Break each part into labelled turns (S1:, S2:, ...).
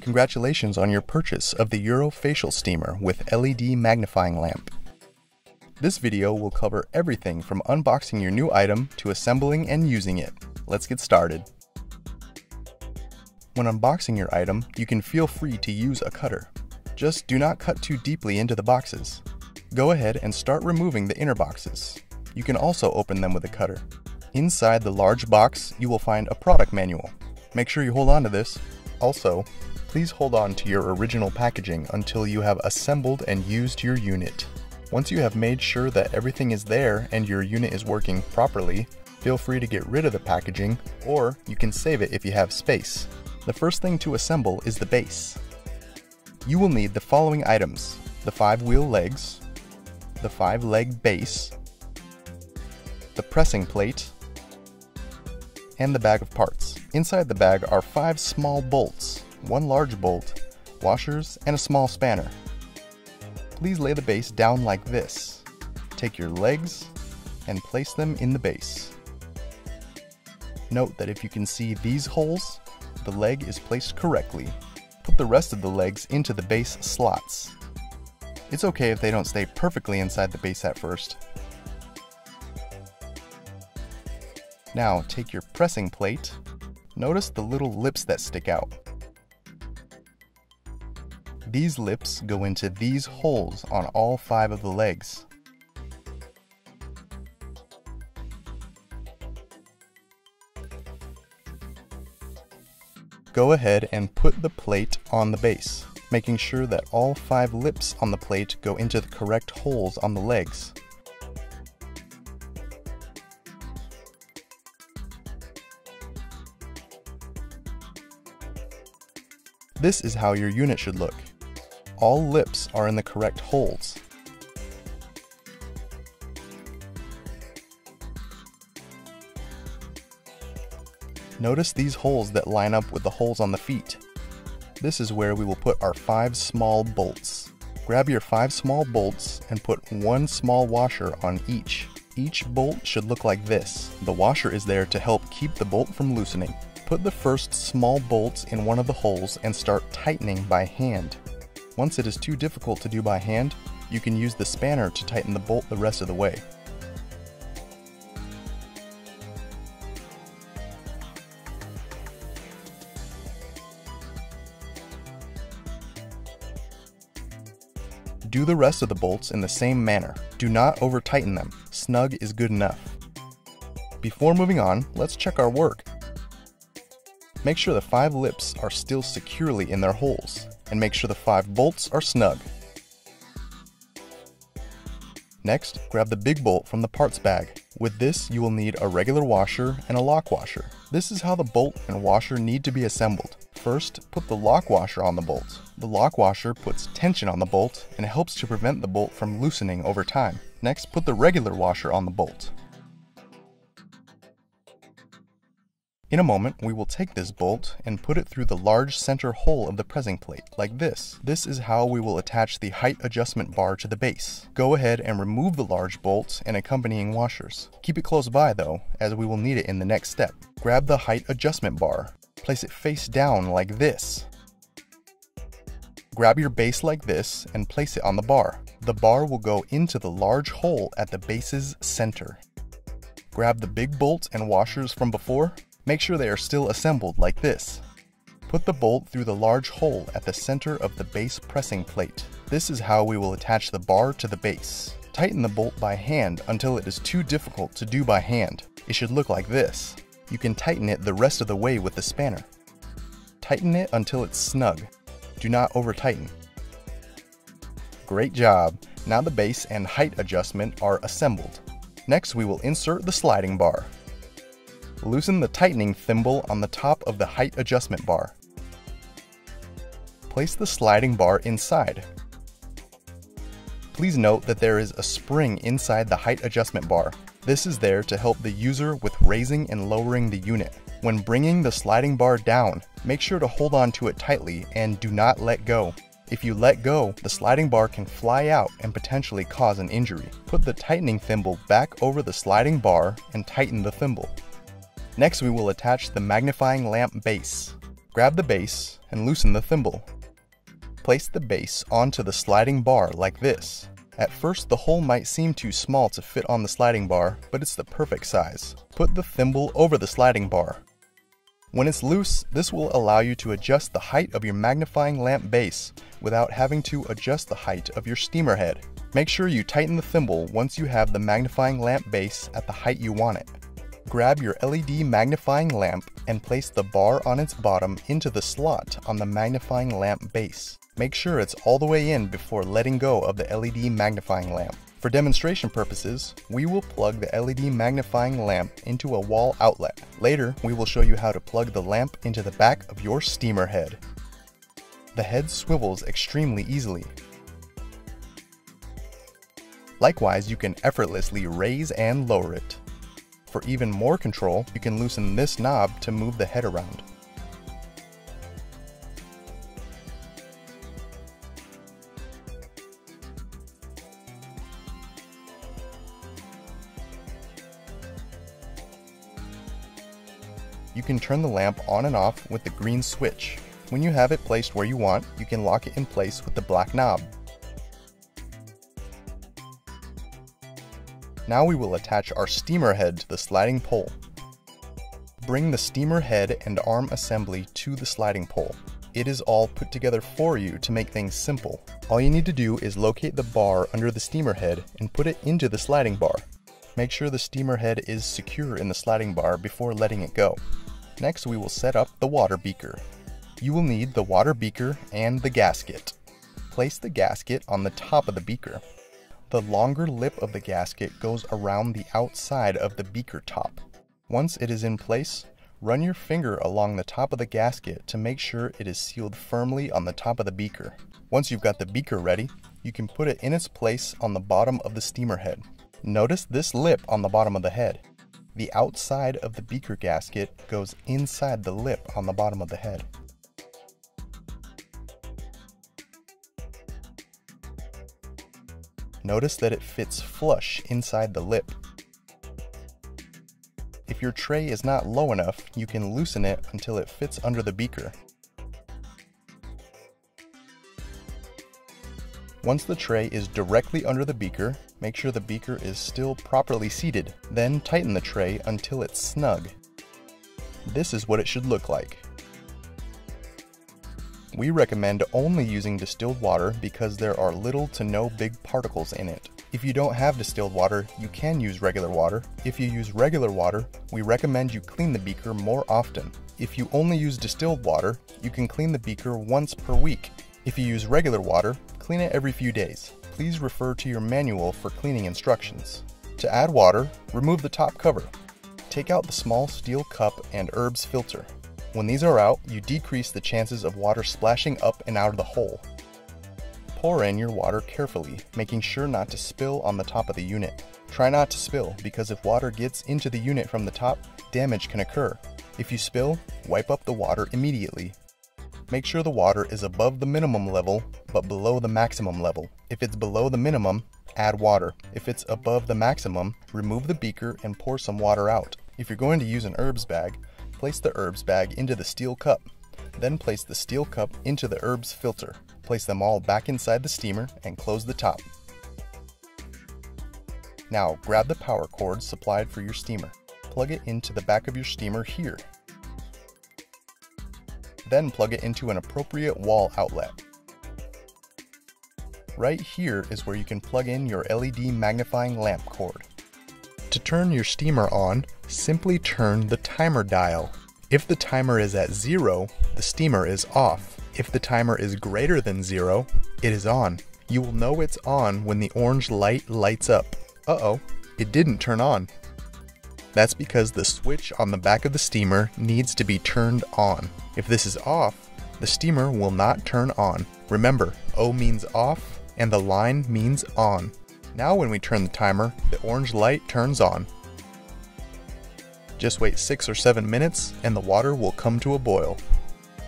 S1: Congratulations on your purchase of the Euro Facial Steamer with LED magnifying lamp. This video will cover everything from unboxing your new item to assembling and using it. Let's get started. When unboxing your item, you can feel free to use a cutter. Just do not cut too deeply into the boxes. Go ahead and start removing the inner boxes. You can also open them with a cutter. Inside the large box, you will find a product manual. Make sure you hold on to this. Also, please hold on to your original packaging until you have assembled and used your unit. Once you have made sure that everything is there and your unit is working properly, feel free to get rid of the packaging, or you can save it if you have space. The first thing to assemble is the base. You will need the following items: the 5-wheel legs, the 5-leg base, the pressing plate, and the bag of parts. Inside the bag are 5 small bolts, 1 large bolt, washers, and a small spanner. Please lay the base down like this. Take your legs and place them in the base. Note that if you can see these holes, the leg is placed correctly. Put the rest of the legs into the base slots. It's okay if they don't stay perfectly inside the base at first. Now take your pressing plate. Notice the little lips that stick out. These lips go into these holes on all 5 of the legs. Go ahead and put the plate on the base, making sure that all 5 lips on the plate go into the correct holes on the legs. This is how your unit should look. All lips are in the correct holes. Notice these holes that line up with the holes on the feet. This is where we will put our 5 small bolts. Grab your 5 small bolts and put 1 small washer on each. Each bolt should look like this. The washer is there to help keep the bolt from loosening. Put the first small bolt in one of the holes and start tightening by hand. Once it is too difficult to do by hand, you can use the spanner to tighten the bolt the rest of the way. Do the rest of the bolts in the same manner. Do not over-tighten them. Snug is good enough. Before moving on, let's check our work. Make sure the 5 lips are still securely in their holes, and make sure the 5 bolts are snug. Next, grab the big bolt from the parts bag. With this, you will need a regular washer and a lock washer. This is how the bolt and washer need to be assembled. First, put the lock washer on the bolt. The lock washer puts tension on the bolt and helps to prevent the bolt from loosening over time. Next, put the regular washer on the bolt. In a moment, we will take this bolt and put it through the large center hole of the pressing plate, like this. This is how we will attach the height adjustment bar to the base. Go ahead and remove the large bolt and accompanying washers. Keep it close by though, as we will need it in the next step. Grab the height adjustment bar. Place it face down like this. Grab your base like this and place it on the bar. The bar will go into the large hole at the base's center. Grab the big bolts and washers from before. Make sure they are still assembled like this. Put the bolt through the large hole at the center of the base pressing plate. This is how we will attach the bar to the base. Tighten the bolt by hand until it is too difficult to do by hand. It should look like this. You can tighten it the rest of the way with the spanner. Tighten it until it's snug. Do not over-tighten. Great job! Now the base and height adjustment are assembled. Next, we will insert the sliding bar. Loosen the tightening thimble on the top of the height adjustment bar. Place the sliding bar inside. Please note that there is a spring inside the height adjustment bar. This is there to help the user with raising and lowering the unit. When bringing the sliding bar down, make sure to hold on to it tightly and do not let go. If you let go, the sliding bar can fly out and potentially cause an injury. Put the tightening thimble back over the sliding bar and tighten the thimble. Next, we will attach the magnifying lamp base. Grab the base and loosen the thimble. Place the base onto the sliding bar like this. At first, the hole might seem too small to fit on the sliding bar, but it's the perfect size. Put the thimble over the sliding bar. When it's loose, this will allow you to adjust the height of your magnifying lamp base without having to adjust the height of your steamer head. Make sure you tighten the thimble once you have the magnifying lamp base at the height you want it. Grab your LED magnifying lamp and place the bar on its bottom into the slot on the magnifying lamp base. Make sure it's all the way in before letting go of the LED magnifying lamp. For demonstration purposes, we will plug the LED magnifying lamp into a wall outlet. Later, we will show you how to plug the lamp into the back of your steamer head. The head swivels extremely easily. Likewise, you can effortlessly raise and lower it. For even more control, you can loosen this knob to move the head around. You can turn the lamp on and off with the green switch. When you have it placed where you want, you can lock it in place with the black knob. Now we will attach our steamer head to the sliding pole. Bring the steamer head and arm assembly to the sliding pole. It is all put together for you to make things simple. All you need to do is locate the bar under the steamer head and put it into the sliding bar. Make sure the steamer head is secure in the sliding bar before letting it go. Next, we will set up the water beaker. You will need the water beaker and the gasket. Place the gasket on the top of the beaker. The longer lip of the gasket goes around the outside of the beaker top. Once it is in place, run your finger along the top of the gasket to make sure it is sealed firmly on the top of the beaker. Once you've got the beaker ready, you can put it in its place on the bottom of the steamer head. Notice this lip on the bottom of the head. The outside of the beaker gasket goes inside the lip on the bottom of the head. Notice that it fits flush inside the lip. If your tray is not low enough, you can loosen it until it fits under the beaker. Once the tray is directly under the beaker, make sure the beaker is still properly seated. Then tighten the tray until it's snug. This is what it should look like. We recommend only using distilled water because there are little to no big particles in it. If you don't have distilled water, you can use regular water. If you use regular water, we recommend you clean the beaker more often. If you only use distilled water, you can clean the beaker once per week. If you use regular water, clean it every few days. Please refer to your manual for cleaning instructions. To add water, remove the top cover. Take out the small steel cup and herbs filter. When these are out, you decrease the chances of water splashing up and out of the hole. Pour in your water carefully, making sure not to spill on the top of the unit. Try not to spill, because if water gets into the unit from the top, damage can occur. If you spill, wipe up the water immediately. Make sure the water is above the minimum level, but below the maximum level. If it's below the minimum, add water. If it's above the maximum, remove the beaker and pour some water out. If you're going to use an herbs bag, place the herbs bag into the steel cup. Then place the steel cup into the herbs filter. Place them all back inside the steamer and close the top. Now grab the power cord supplied for your steamer. Plug it into the back of your steamer here. Then plug it into an appropriate wall outlet. Right here is where you can plug in your LED magnifying lamp cord. To turn your steamer on, simply turn the timer dial. If the timer is at 0, the steamer is off. If the timer is greater than 0, it is on. You will know it's on when the orange light lights up. Uh-oh, it didn't turn on. That's because the switch on the back of the steamer needs to be turned on. If this is off, the steamer will not turn on. Remember, O means off and the line means on. Now when we turn the timer, the orange light turns on. Just wait 6 or 7 minutes and the water will come to a boil.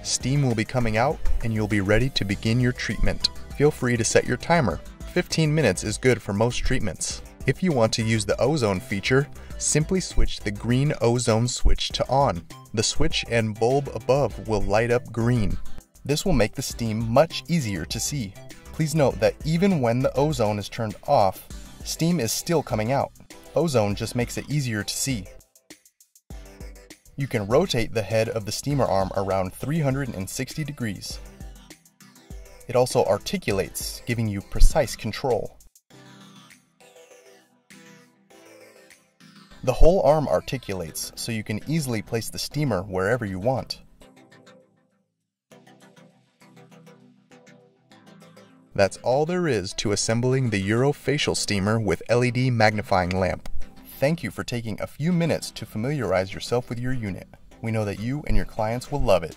S1: Steam will be coming out and you'll be ready to begin your treatment. Feel free to set your timer. 15 minutes is good for most treatments. If you want to use the ozone feature, simply switch the green ozone switch to on. The switch and bulb above will light up green. This will make the steam much easier to see. Please note that even when the ozone is turned off, steam is still coming out. Ozone just makes it easier to see. You can rotate the head of the steamer arm around 360 degrees. It also articulates, giving you precise control. The whole arm articulates, so you can easily place the steamer wherever you want. That's all there is to assembling the Eurofacial steamer with LED magnifying lamp. Thank you for taking a few minutes to familiarize yourself with your unit. We know that you and your clients will love it.